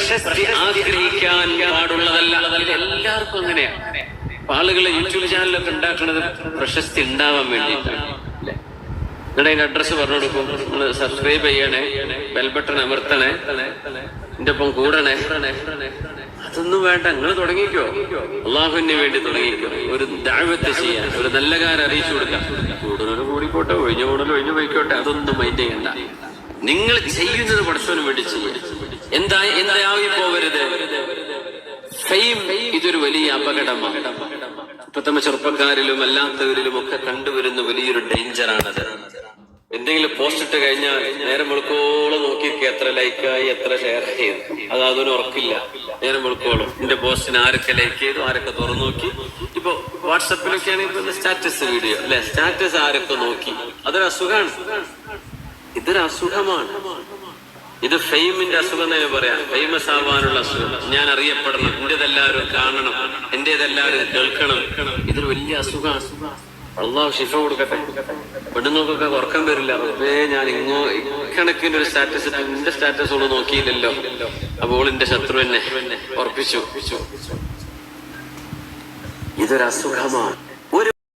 പ്രശസ്തി ആഗ്രഹിക്കാൻ പാടുള്ളതല്ല. എല്ലാവർക്കും അങ്ങനെയാണ്. ആളുകൾ യൂട്യൂബ് ചാനലൊക്കെ ഉണ്ടാക്കുന്നത് പ്രശസ്തി ഉണ്ടാവാൻ വേണ്ടിയിട്ടാണ്. നിങ്ങളുടെ അതിന്റെ അഡ്രസ്സ് പറഞ്ഞു കൊടുക്കും, നിങ്ങൾ സബ്സ്ക്രൈബ് ചെയ്യണേ, ബെൽ ബട്ടൺ അമർത്തണേ, എന്റെ ഒപ്പം കൂടണേ. അതൊന്നും വേണ്ട. നിങ്ങൾ തുടങ്ങിക്കോ, അള്ളാഹുവിന് വേണ്ടി തുടങ്ങിക്കോ. ഒരു ദഅവത്ത് ചെയ്യാൻ, ഒരു നല്ല കാര്യം അറിയിച്ചു കൊടുക്കാം. കൂടുതലൊരു കൂടിക്കോട്ടെ, ഒഴിഞ്ഞു കൂടലോ ഒഴിഞ്ഞു പോയിക്കോട്ടെ, അതൊന്നും മൈൻഡ് ചെയ്യണ്ട. നിങ്ങൾ ചെയ്യുന്നത് പടച്ചവന് വേണ്ടി ചെയ്യുക. എന്തായി പോവരുത്. ഫെയിം ഇതൊരു വലിയ അപകടമാണ്. ഇപ്പൊ നമ്മ ചെറുപ്പക്കാരിലും അല്ലാത്തവരിലും ഒക്കെ കണ്ടുവരുന്ന വലിയൊരു ഡേഞ്ചറാണത്. എന്തെങ്കിലും പോസ്റ്റ് ഇട്ട് കഴിഞ്ഞാൽ നേരം വെളുക്കോളം നോക്കിയിരിക്കുക, എത്ര ലൈക്കായി, എത്ര ഷെയർ ചെയ്തു. അതൊന്നും ഉറക്കില്ല. നേരം വെളുക്കോളം എന്റെ പോസ്റ്റിന് ആരൊക്കെ ലൈക്ക് ചെയ്തു, ആരൊക്കെ തുറന്നു നോക്കി. ഇപ്പൊ വാട്സപ്പിലൊക്കെയാണ് ഇപ്പൊ സ്റ്റാറ്റസ് വീഡിയോ അല്ലെ, സ്റ്റാറ്റസ് ആരൊക്കെ നോക്കി. അതൊരു അസുഖമാണ്. ഇതൊരു അസുഖമാണ്. ഇത് ഫെയിമിന്റെ അസുഖം തന്നെ പറയാം. ഫേമസ് ആവാനുള്ള അസുഖം. ഞാൻ അറിയപ്പെടണം, എന്റേതെല്ലാവരും കാണണം, എന്റേതെല്ലാവരും കേൾക്കണം. ഇതൊരു വലിയ അസുഖമാണ്. അള്ളാഹു ശിഫ കൊടുക്കട്ടെ. പെണ്ണുങ്ങൾക്കൊക്കെ ഉറക്കം വരില്ല. ഞാൻ ഇക്കണക്കിന് ഒരു സ്റ്റാറ്റസ്, എന്റെ സ്റ്റാറ്റസ് ഓള് നോക്കിയില്ലല്ലോ, അപ്പോൾ എന്റെ ശത്രു എന്നെ ഉറപ്പിച്ചു. ഇതൊരു അസുഖമാണ്.